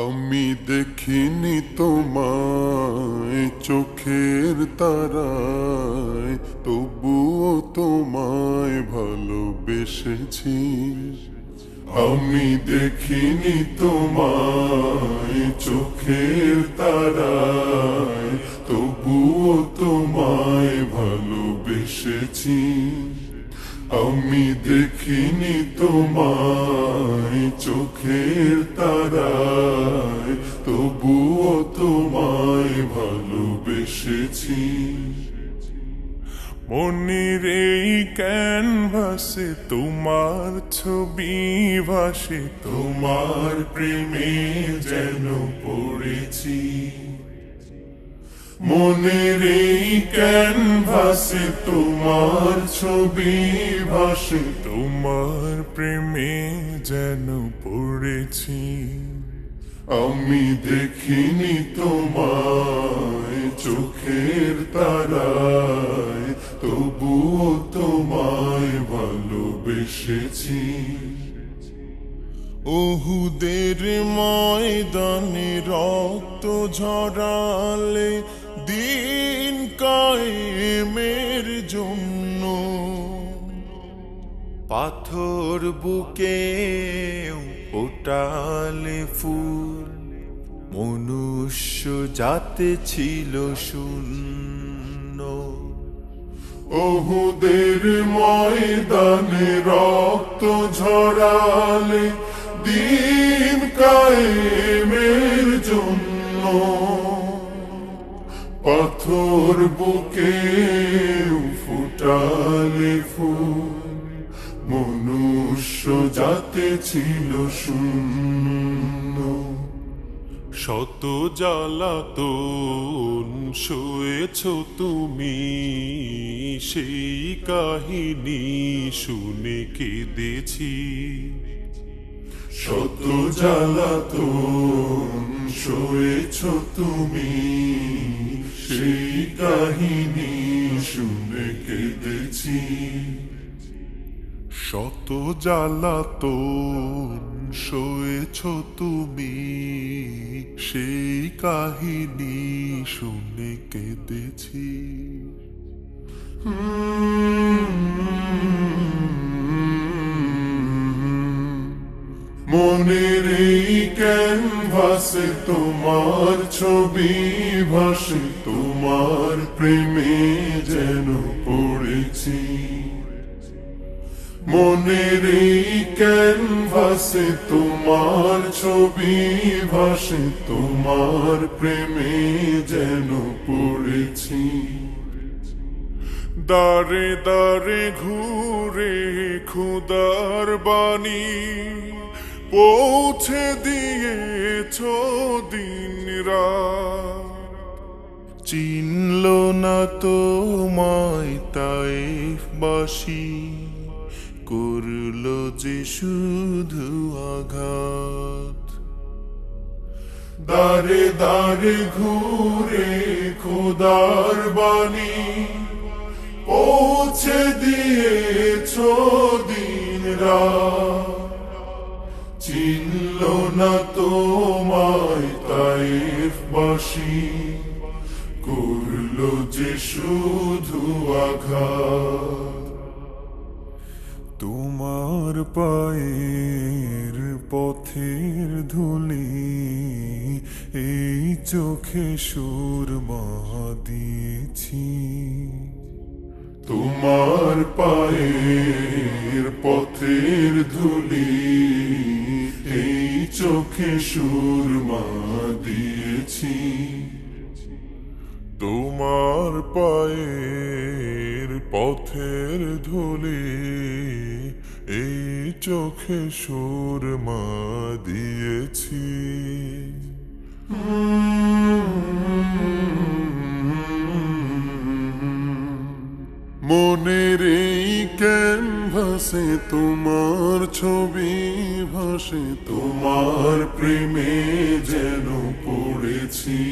আমি দেখিনি তোমায় চোখের তারায়, তবুও তোমায় ভালোবেসেছি। আমি দেখিনি তোমায় চোখের তারায়, তবুও তোমায় ভালোবেসেছি। আমি দেখিনি তোমায় চোখের তারায়, তবুও তোমায় ভালোবেসেছি। মনের এই ক্যানভাসে তোমার ছবি ভাসে, তোমার প্রেমে যেন পড়েছি। মনের এই ক্যানভাসে তোমার ছবি ভাসে, তোমার প্রেমে যেন পড়েছি। আমি দেখিনি তোমায় চোখের তারায়, তবুও তোমায় ভালোবেসেছি। ওহুদের ময়দানে রক্ত ঝরালে দিন কায়েমের জন্য, পাথর বুকে ফোটালে ফুল, মনুষ্য জাতে ছিল শূন্য। ওহুদের ময়দানে রক্ত ঝরালে দিন কায়েমের জন্য, পাথর বুকে ফুটালে ফুল, মনুষ্য জাতে ছিল শূন্য। শত জ্বালাতন সয়েছ তুমি, সেই কাহিনী শুনে কেঁদেছি। শত জ্বালাতন সয়েছ তুমি, সেই কাহিনী শুনে কেঁদেছি। শত জ্বালাতন সয়েছ তুমি, সেই কাহিনী শুনে কেঁদেছি। মনের এই ক্যানভাসে তোমার ছবি ভাসে, তোমার প্রেমে যেন পড়েছি। মনের এই ক্যানভাসে তোমার ছবি ভাসে, তোমার প্রেমে যেন পড়েছি। দারে দারে ঘুরে খুদার বাণী পৌঁছে দিয়েছ দিন রাত, চিনল না তোমায় তাইফবাসী, করল যে শুধু আঘাত। দারে দারে ঘুরে খোদার বাণী পৌঁছে দিয়েছ দিন রাত, চিনল না তোমায় তাইফবাসী, করল যে শুধু আঘাত। তোমার পায়ের পথের ধুলি এই চোখে সুরমা দিয়েছি। তোমার পায়ের পথের ধুলি এই চোখে সুরমা দিয়েছি। তোমার পায়ের পথের ধুলি এই চোখে সুরমা দিয়েছি। মনের এই ক্যানভাসে তোমার ছবি ভাসে, তোমার প্রেমে যেন পড়েছি।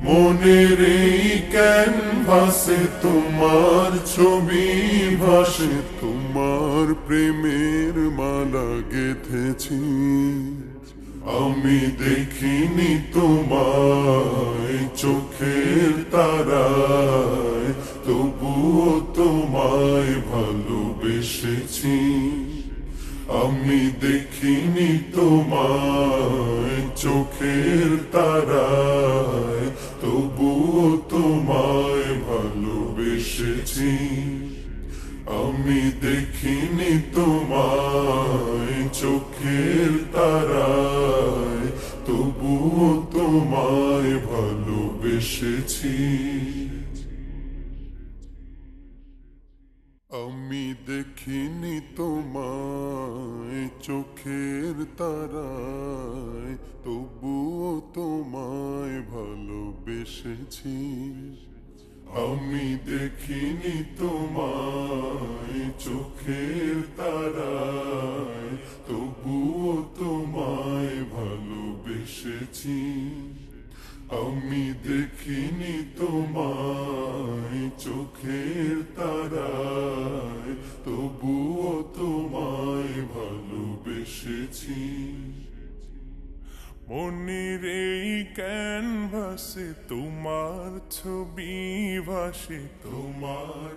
মনের এই ক্যানভাসে তোমার ছবি ভাসে, তোমার প্রেমের মালা গেঁথেছি। আমি দেখিনি তোমায় চোখের তারায়, তবুও তোমায় ভালোবেসেছি। আমি দেখিনি তোমায় চোখের তারায়, তবুও তোমায় ভালোবেসেছি। আমি দেখিনি তোমায় চোখের তারায়, তবুও তোমায় ভালোবেসেছি। আমি দেখিনি তোমায় চোখের তারায়, তবুও তোমায় ভালোবেসেছি। আমি দেখিনি তোমায় চোখের তারায়, তবুও তোমায় ভালোবেসেছি। আমি দেখিনি তোমায় চোখের তারায়, তবুও তোমায় ভালোবেসেছি। মনের এই ক্যানভাসে তোমার ছবি ভাসে, তোমার